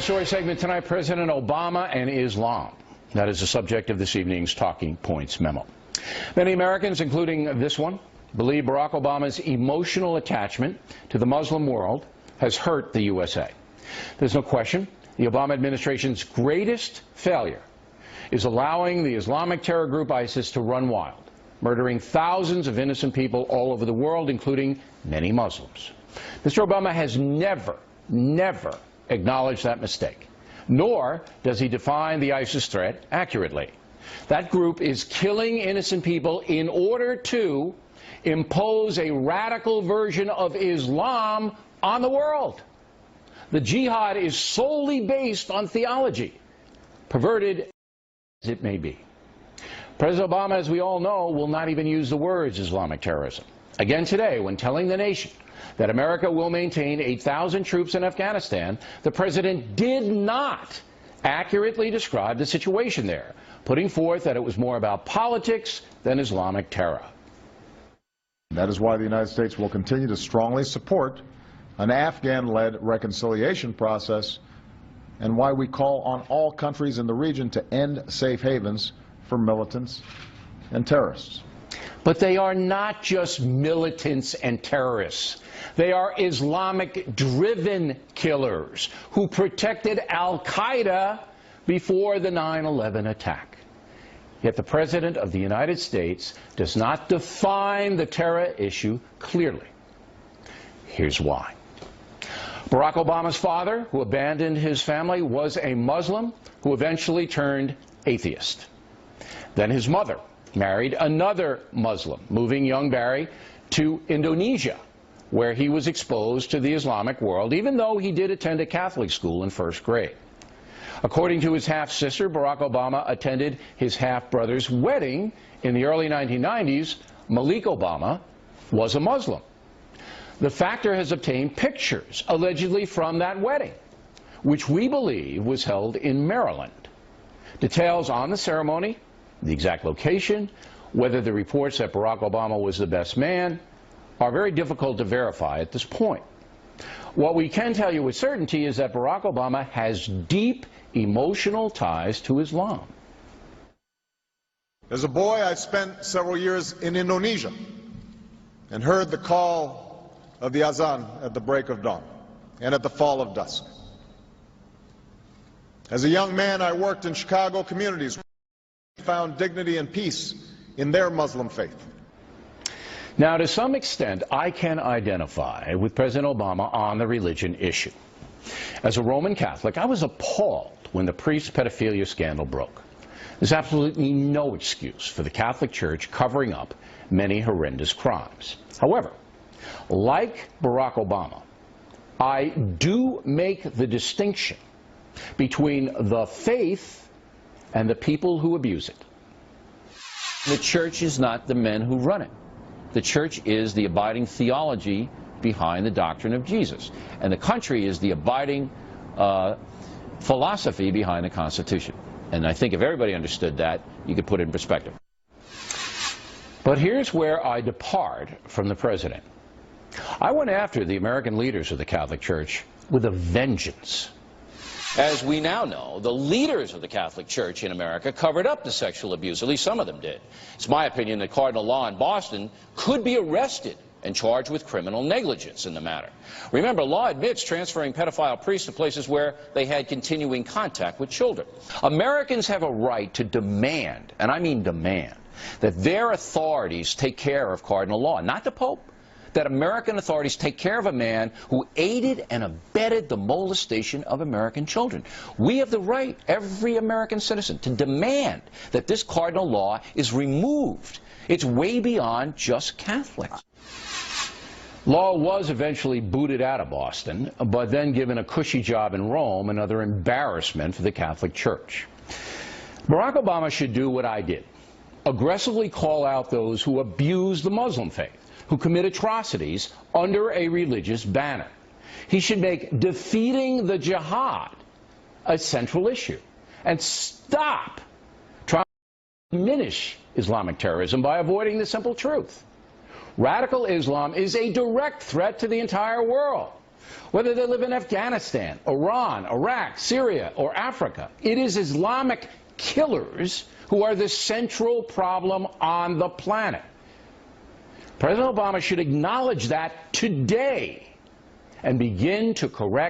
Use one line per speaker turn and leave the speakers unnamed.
story segment tonight, President Obama and Islam. That is the subject of this evening's Talking Points memo. Many Americans, including this one, believe Barack Obama's emotional attachment to the Muslim world has hurt the USA. There's no question the Obama administration's greatest failure is allowing the Islamic terror group ISIS to run wild, murdering thousands of innocent people all over the world, including many Muslims. Mr. Obama has never acknowledged that mistake, nor does he define the ISIS threat accurately. That group is killing innocent people in order to impose a radical version of Islam on the world. The jihad is solely based on theology, perverted as it may be. President Obama, as we all know, will not even use the words Islamic terrorism. Again today, when telling the nation that America will maintain 8,000 troops in Afghanistan, the president did not accurately describe the situation there, putting forth that it was more about politics than Islamic terror.
That is why the United States will continue to strongly support an Afghan-led reconciliation process, and why we call on all countries in the region to end safe havens for militants and terrorists.
But they are not just militants and terrorists. They are Islamic-driven killers who protected al-Qaeda before the 9/11 attack. Yet the President of the United States does not define the terror issue clearly. Here's why. Barack Obama's father, who abandoned his family, was a Muslim who eventually turned atheist. Then his mother married another Muslim, moving young Barry to Indonesia, where he was exposed to the Islamic world, even though he did attend a Catholic school in first grade. According to his half-sister, Barack Obama attended his half-brother's wedding in the early 1990s. Malik Obama was a Muslim. The Factor has obtained pictures, allegedly from that wedding, which we believe was held in Maryland. Details on the ceremony, the exact location, whether the reports that Barack Obama was the best man, are very difficult to verify at this point. What we can tell you with certainty is that Barack Obama has deep emotional ties to Islam.
As a boy, I spent several years in Indonesia and heard the call of the azan at the break of dawn and at the fall of dusk. As a young man, I worked in Chicago communities, found dignity and peace in their Muslim faith.
Now, to some extent, I can identify with President Obama on the religion issue. As a Roman Catholic, I was appalled when the priest pedophilia scandal broke. There's absolutely no excuse for the Catholic Church covering up many horrendous crimes. However, like Barack Obama, I do make the distinction between the faith and the people who abuse it. The church is not the men who run it. The church is the abiding theology behind the doctrine of Jesus. And the country is the abiding philosophy behind the Constitution. And I think if everybody understood that, you could put it in perspective. But here's where I depart from the president. I went after the American leaders of the Catholic Church with a vengeance.
As we now know, the leaders of the Catholic Church in America covered up the sexual abuse. At least some of them did. It's my opinion that Cardinal Law in Boston could be arrested and charged with criminal negligence in the matter. Remember, Law admits transferring pedophile priests to places where they had continuing contact with children. Americans have a right to demand, and I mean demand, that their authorities take care of Cardinal Law, not the Pope. That American authorities take care of a man who aided and abetted the molestation of American children. We have the right, every American citizen, to demand that this Cardinal Law is removed. It's way beyond just Catholics. Law was eventually booted out of Boston, but then given a cushy job in Rome, another embarrassment for the Catholic Church. Barack Obama should do what I did. Aggressively call out those who abuse the Muslim faith, who commit atrocities under a religious banner. He should make defeating the jihad a central issue and stop trying to diminish Islamic terrorism by avoiding the simple truth. Radical Islam is a direct threat to the entire world.
Whether they live in Afghanistan, Iran, Iraq, Syria, or Africa, it is Islamic killers who are the central problem on the planet. President Obama should acknowledge that today and begin to correct